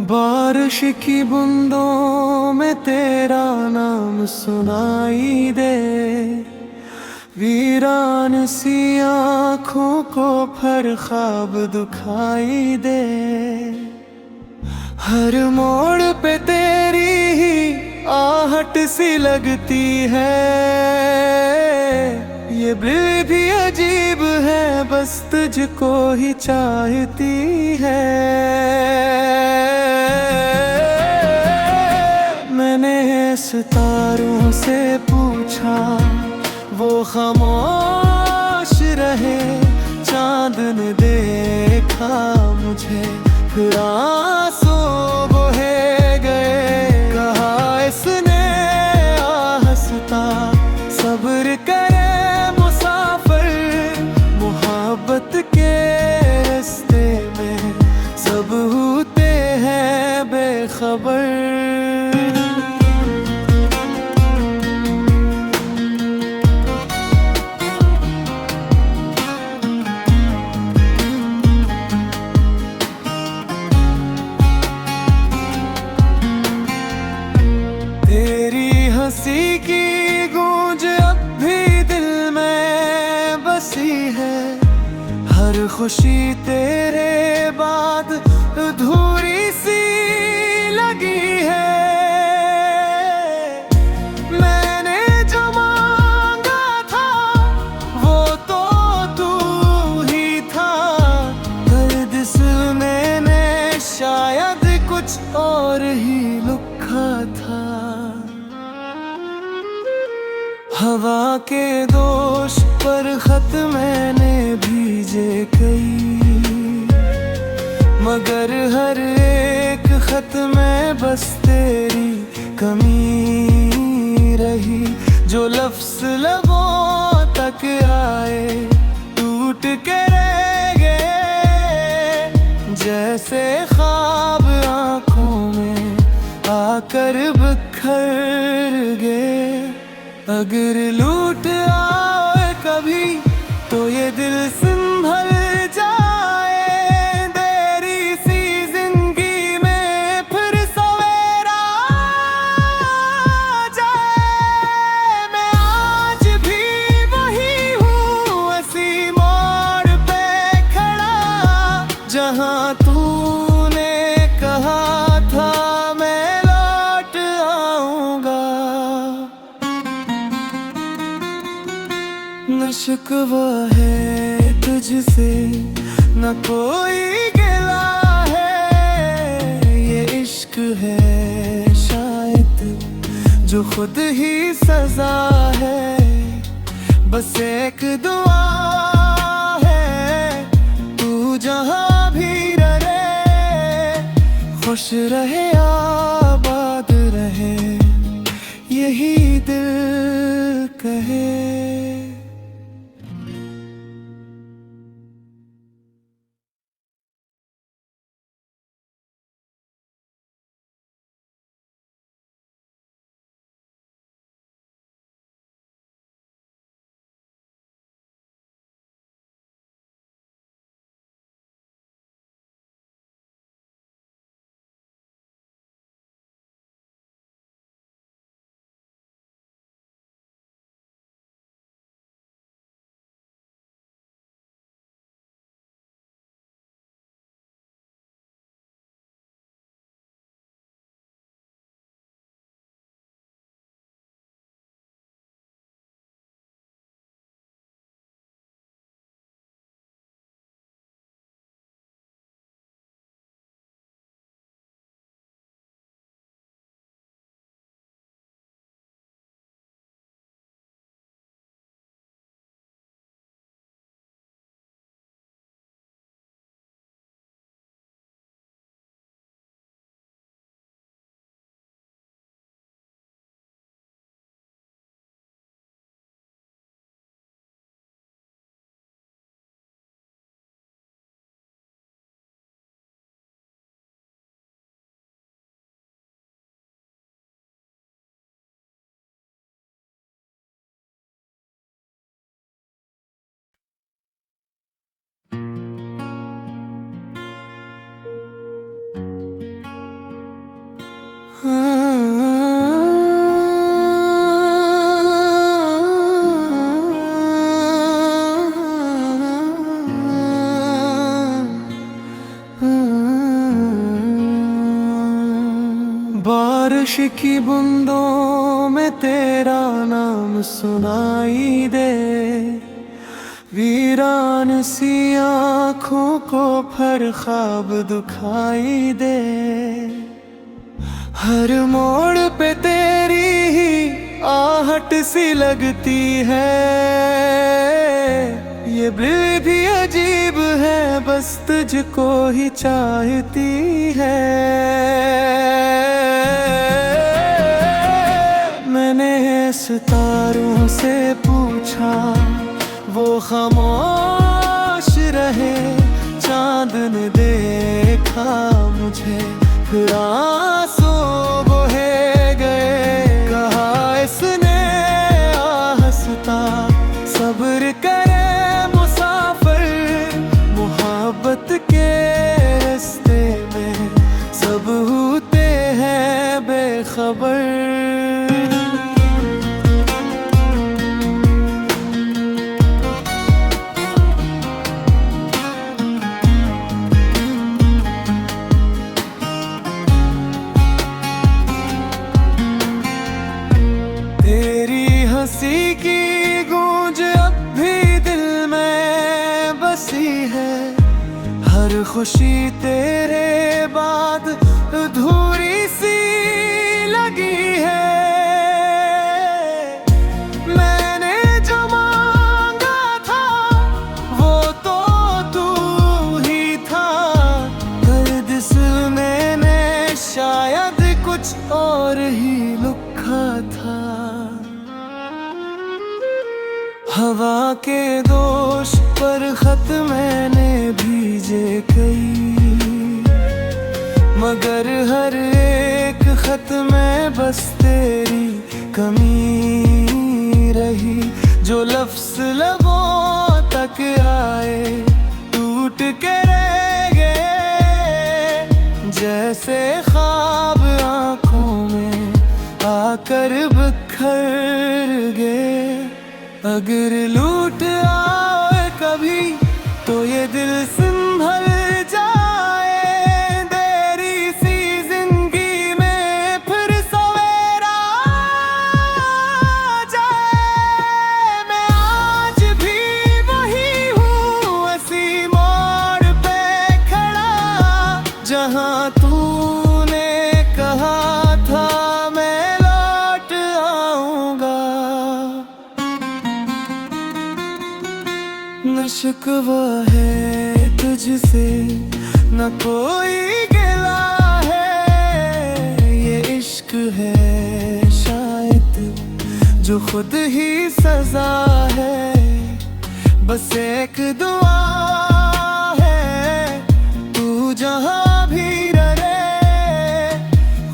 बारिश की बूंदों में तेरा नाम सुनाई दे, वीरान सी आँखों को फिर ख्वाब दिखाई दे। हर मोड़ पे तेरी ही आहट सी लगती है, ये दिल भी अजीब है, बस तुझको ही चाहती है। मैंने सितारों से पूछा, वो खामोश रहे। चांद ने देखा मुझे, फिर आंसू बहे गए। कहा इसने आहिस्ता, सब्र करे मुसाफिर। मोहब्बत के रास्ते में सब होते हैं बेखबर। हंसी की गूंज अब भी दिल में बसी है, हर खुशी तेरे बाद अधूरी सी लगी है। मैंने जो मांगा था वो तो तू ही था, दर्द सुनने ने शायद कुछ और ही लिखा था। हवा के दोष पर खत मैंने भेजे कई, मगर हर एक खत में बस तेरी कमी रही। जो लफ्ज़ लबों तक आए टूट के रह गए, जैसे ख्वाब आँखों में आकर बिखर गए। अगर लूट आए कभी तो ये दिल संभल जाए, तेरी सी जिंदगी में फिर सवेरा आ जाए। मैं आज भी वही हूँ, उसी मोड़ पे खड़ा, जहाँ तूने कहा था मैं लौट आऊंगा। न शिकवा है तुझसे, न कोई गिला है। ये इश्क है शायद जो खुद ही सजा है। बस एक दुआ है, तू जहाँ भी रहे, खुश रहे आबाद रहे, यही दिल कहे। की बूंदों में तेरा नाम सुनाई दे, वीरान सी आँखों को फिर ख्वाब दिखाई दे। हर मोड़ पे तेरी ही आहट सी लगती है, ये भी अजीब है बस तुझको ही चाहती है। मैंने सितारों से पूछा वो खामोश रहे, चांद ने देखा मुझे फिर आंसू बहे गए। कहा इसने हंसता सब्र करे मुसाफिर, मोहब्बत के रास्ते में सब होते हैं बेखबर। हंसी की गूंज अब भी दिल में बसी है, हर खुशी तेरे बाद अधूरी सी लगी है। मैंने जो मांगा था वो तो तू ही था, दर्द से मैंने शायद कुछ और ही लिखा था। हवा के दोष पर खत मैंने भेजे कई, मगर हर एक खत में बस तेरी कमी रही। जो लफ्ज़ लबों तक आए टूट के रह गए, जैसे ख्वाब आँखों में आकर बिखर गए। अगर लूट आए कभी तो ये दिल संभल जाए, देरी सी जिंदगी में फिर सवेरा आ जाए। मैं आज भी वही हूँ उसी मोड़ पे खड़ा, जहाँ तूने कहा था मैं लौट आऊंगा। न शिकवा है तुझसे न कोई गिला है, ये इश्क है शायद जो खुद ही सजा है। बस एक दुआ है तू जहाँ भी रहे,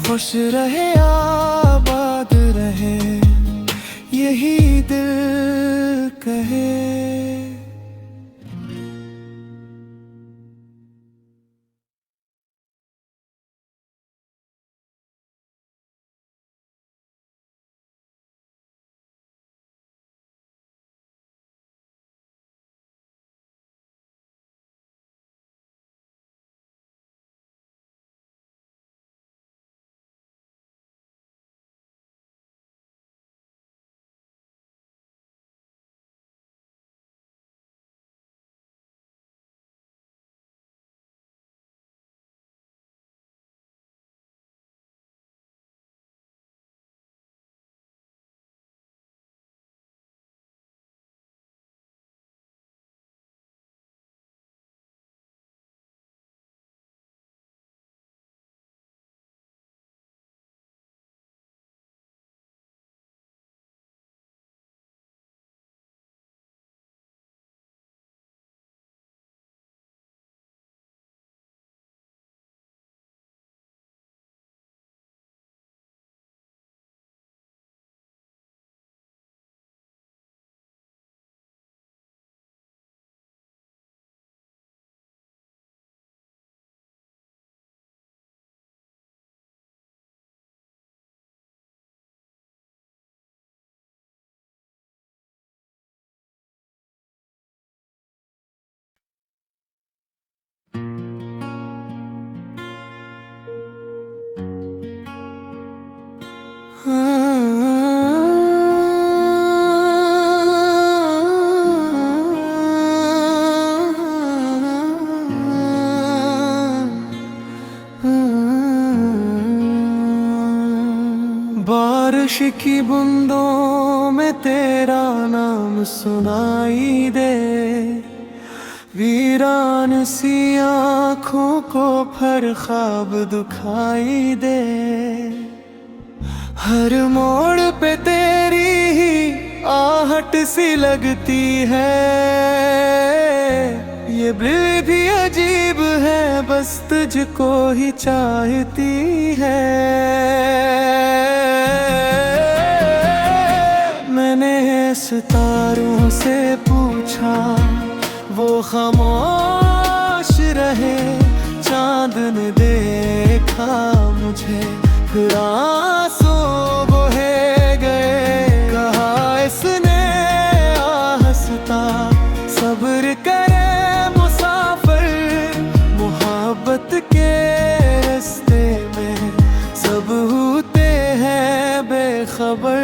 खुश रहे आबाद रहे, यही दिल कहे। बारिश की बूंदों में तेरा नाम सुनाई दे, वीरान सी आँखों को फिर ख्वाब दिखाई दे। हर मोड़ पे तेरी ही आहट सी लगती है, ये दिल भी अजीब है बस तुझको ही चाहती है। मैंने सितारों से पूछा वो खामोश रहे, चांद ने देखा मुझे फिर आंसू बहे गए। कहा इसने आहिस्ता सब्र करे मुसाफिर, मोहब्बत के रास्ते में सब होते हैं बेखबर।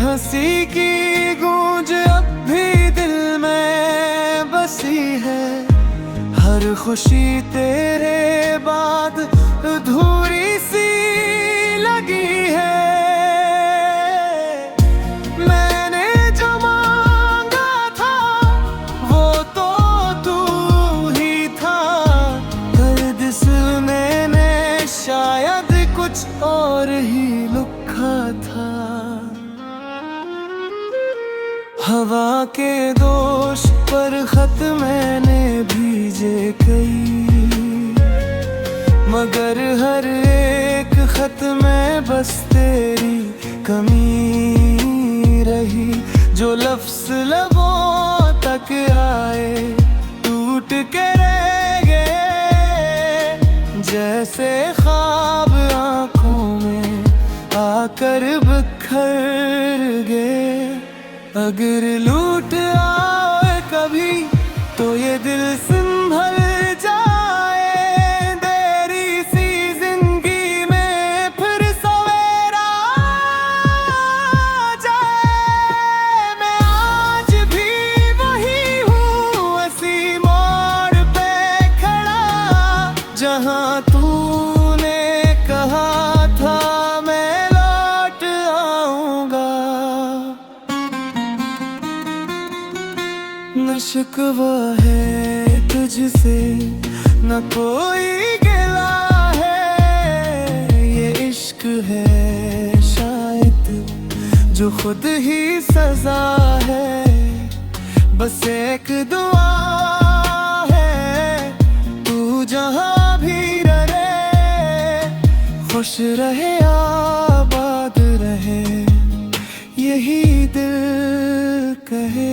हंसी की गूंज अब भी दिल में बसी है, हर खुशी तेरे बाद अधूरी सी लगी है। मैंने जो मांगा था वो तो तू ही था, दर्द सुनने ने शायद कुछ और ही लिखा था। हवा के दोष पर खत मैंने भेजे कई, मगर हर एक खत में बस तेरी कमी रही। जो लफ्ज लबों तक आए टूट के रह गए, जैसे ख्वाब आंखों में आकर बिखर गए। अगर लूट आए कभी तो ये दिल संभल जाए, तेरी सी जिंदगी में फिर सवेरा आ जाए। मैं आज भी वही हूँ उसी मोड़ पे खड़ा, जहाँ तूने कहा था मैं लौट आऊंगा। न शिकवा है तुझसे न कोई गिला है, ये इश्क है शायद जो खुद ही सजा है। बस एक दुआ है तू जहाँ भी रहे, खुश रहे आबाद रहे, यही दिल कहे।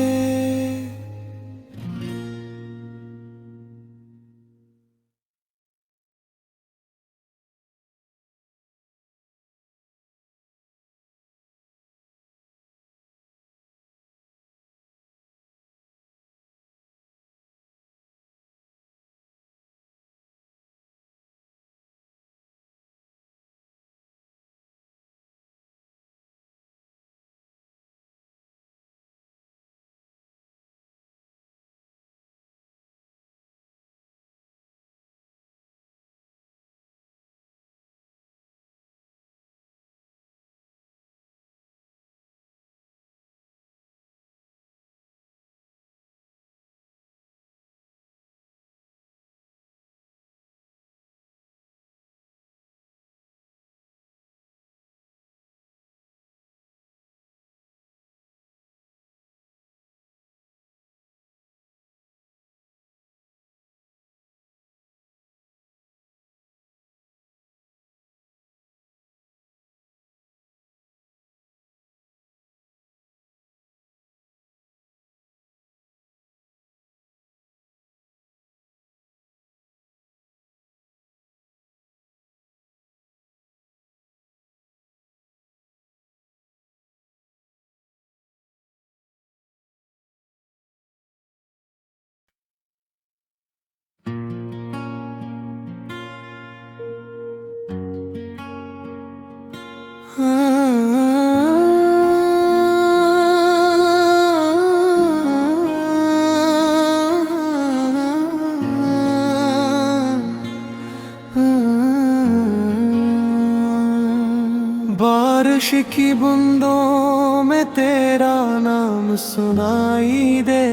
बारिश की बूंदों में तेरा नाम सुनाई दे,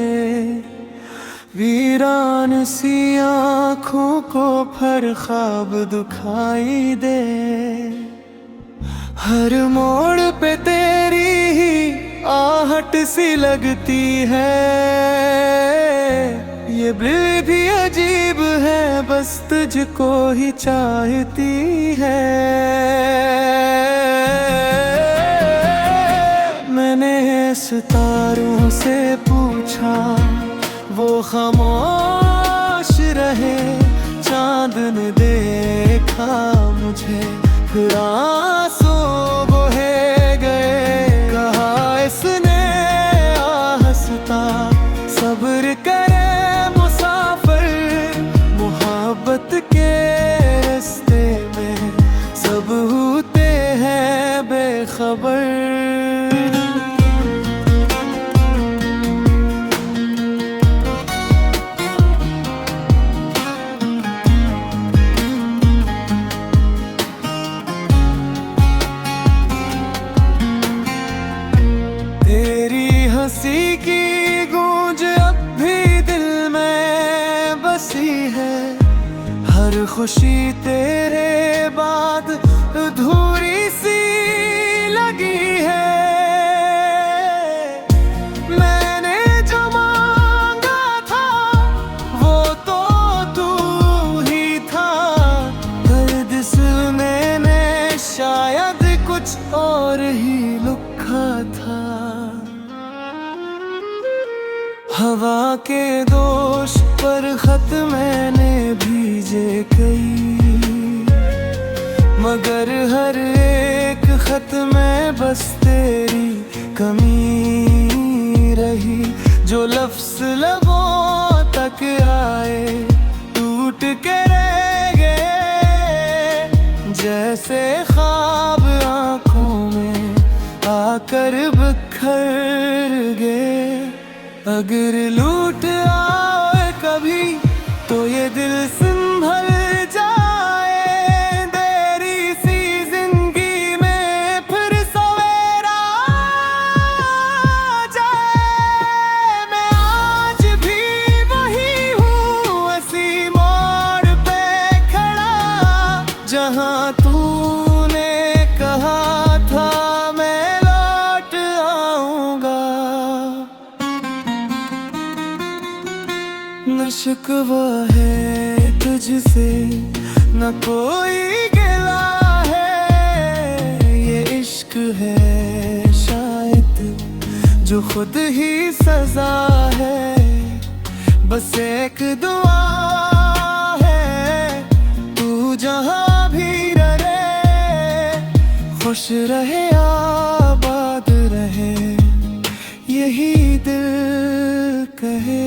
वीरान सी आँखों को फिर ख्वाब दिखाई दे। हर मोड़ पे तेरी ही आहट सी लगती है, ये भी अजीब है बस तुझको ही चाहती है। मैंने सितारों से पूछा वो खामोश रहे, चांद ने देखा मुझे फिर आंसू बहे गए। कहा इसने हंसता सब्र करे मुसाफिर, मोहब्बत के रास्ते में सब होते हैं बेखबर। हंसी की गूंज अब भी दिल में बसी है, हर खुशी तेरे बाद अधूरी सी लगी है। मैंने जो मांगा था वो तो तू ही था, दर्द सुनने ने शायद कुछ और ही लिखा था। हवा के दोष पर खत मैंने भेजे कई, मगर हर एक खत में बस तेरी कमी रही। जो लफ्ज़ लबों तक आए टूट के रह गए, जैसे ख्वाब आँखों में आकर बिखर गए। अगर लूट आए कभी तो ये दिल संभल जाए, तेरी सी जिंदगी में फिर सवेरा आ जाए। मैं आज भी वही हूँ उसी मोड़ पे खड़ा, जहाँ तूने कहा था मैं लौट आऊंगा। न शिकवा है तुझसे न कोई गिला है, ये इश्क है शायद जो खुद ही सजा है। बस एक दुआ है तू जहाँ भी रहे, खुश रहे आबाद रहे, यही दिल कहे।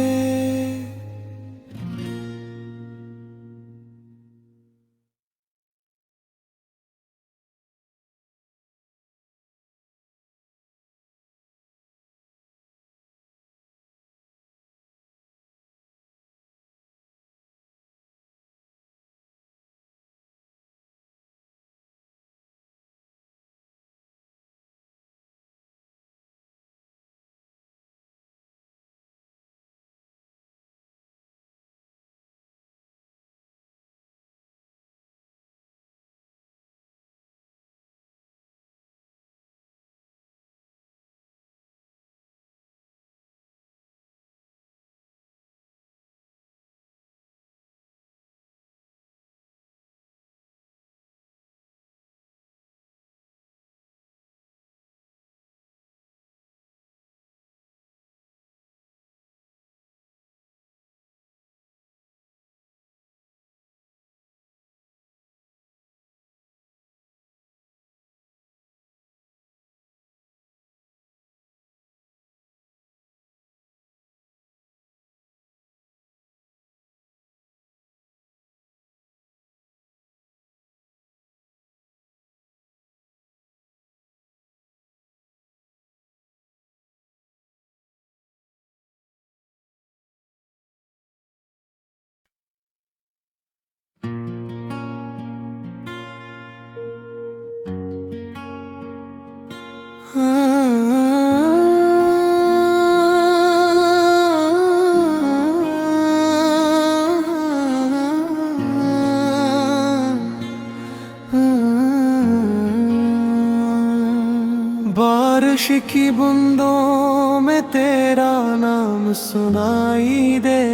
बारिश की बूंदों में तेरा नाम सुनाई दे,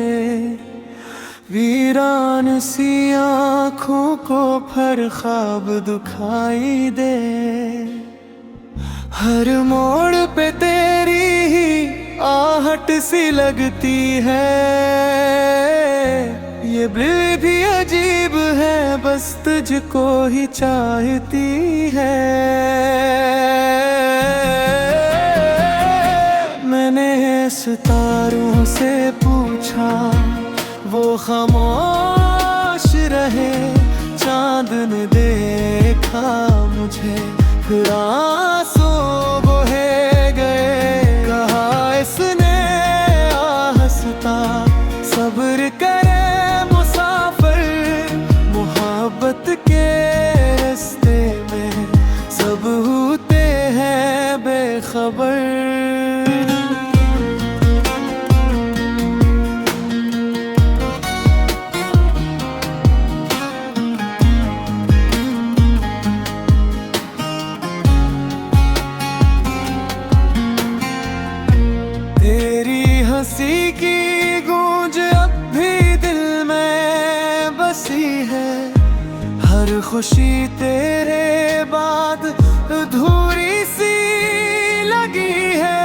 वीरान सी आँखों को फिर ख्वाब दिखाई दे। हर मोड़ पे तेरी ही आहट सी लगती है, ये दिल भी अजीब है बस तुझको ही चाहती है। मैंने सितारों से पूछा वो खामोश रहे, चांद ने देखा मुझे फिर आंसू बहे गए। कहा इसने आहिस्ता सब्र करे मुसाफिर, मोहब्बत के रास्ते में सब होते हैं बेखबर। हंसी की गूंज अब भी दिल में बसी है, हर खुशी तेरे बाद अधूरी सी लगी है।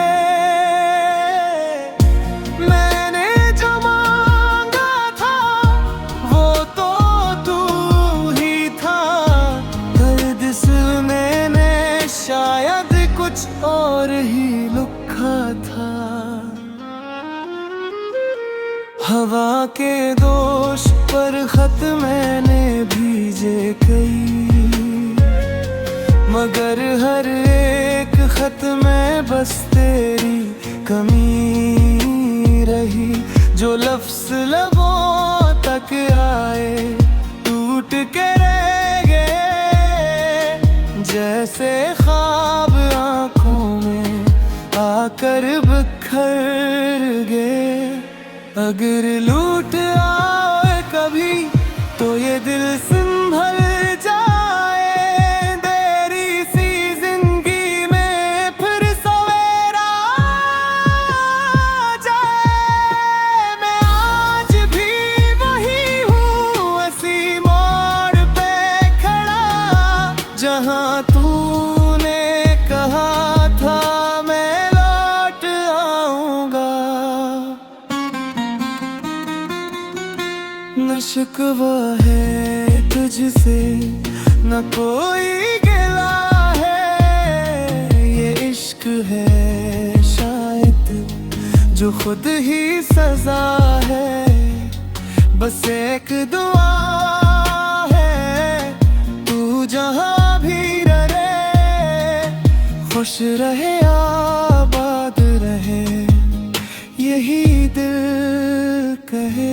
मैंने जो मांगा था वो तो तू ही था, दर्द दिल मैंने शायद कुछ और ही लिखा था। हवा के दोष पर खत मैंने भेजे कई, मगर हर एक खत में बस तेरी कमी रही। जो लफ्ज़ लबों तक आए टूट के रह गए, जैसे ख्वाब आँखों में आकर बिखर गए। अगर लूट आए कभी तो ये दिल संभल जाए, देरी सी जिंदगी में फिर सवेरा आ जाए। मैं आज भी वही हूँ उसी मोड़ पे खड़ा, जहाँ तूने कहा था मैं लौट आऊंगा। न शिकवा है तुझसे न कोई गिला है, ये इश्क है शायद जो खुद ही सजा है। बस एक दुआ है तू जहाँ भी रहे, खुश रहे आबाद रहे, यही दिल कहे।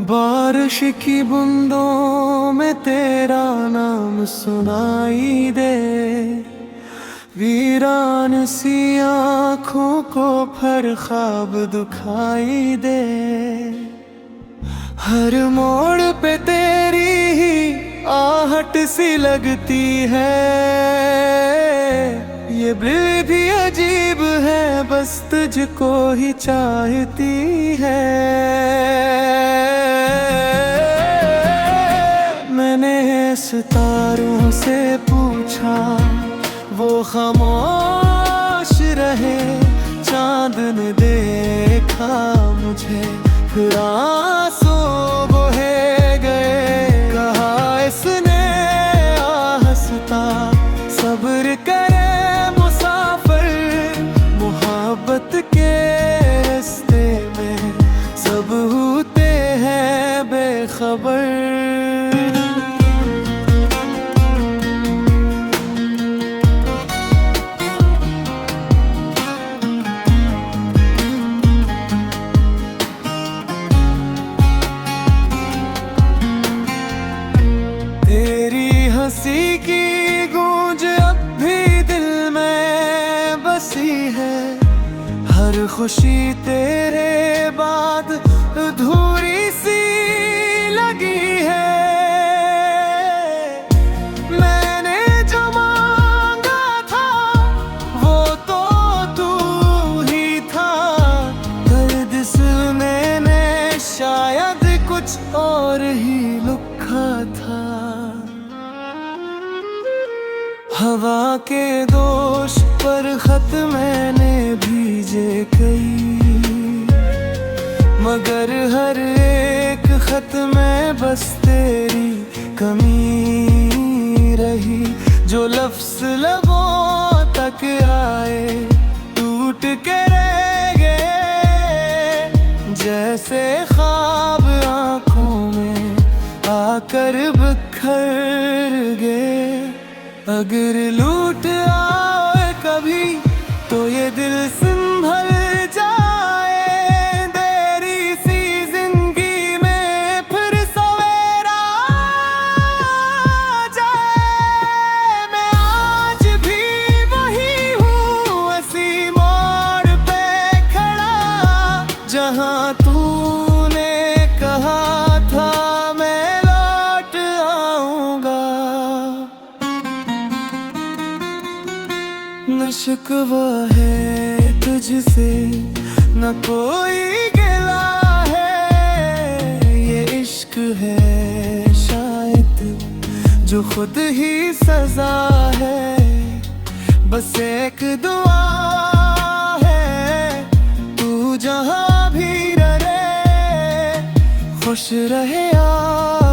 बारिश की बूंदों में तेरा नाम सुनाई दे, वीरान सी आँखों को फिर ख्वाब दिखाई दे। हर मोड़ पे तेरी ही आहट सी लगती है, ये दिल भी अजीब है बस तुझको ही चाहती है। मैंने सितारों से पूछा वो खामोश रहे, चांद ने देखा मुझे फिर आंसू बहे गए। कहा इसने आहिस्ता सब्र करे मुसाफिर, मोहब्बत के रास्ते में सब होते हैं बेखबर। हंसी की गूंज अब भी दिल में बसी है, हर खुशी तेरे बाद अधूरी सी लगी है। मैंने जो मांगा था वो तो तू ही था, दर्द सुनने ने शायद कुछ और ही लिखा था। हवा के दोष पर खत मैंने भेजे कई, मगर हर एक खत में बस तेरी कमी रही। जो लफ्ज़ लबों तक आए टूट के रह गए, जैसे ख्वाब आँखों में आकर बिखर गए। अगर लूट आए कभी तो ये दिल संभल जाए, तेरी सी जिंदगी में फिर सवेरा आ जाए। मैं आज भी वही हूँ उसी मोड़ पे खड़ा, जहाँ तूने कहा था मैं लौट आऊंगा। न शिकवा है तुझसे न कोई गिला है, ये इश्क है शायद जो खुद ही सजा है। बस एक दुआ है तू जहाँ भी रहे खुश रहे यार।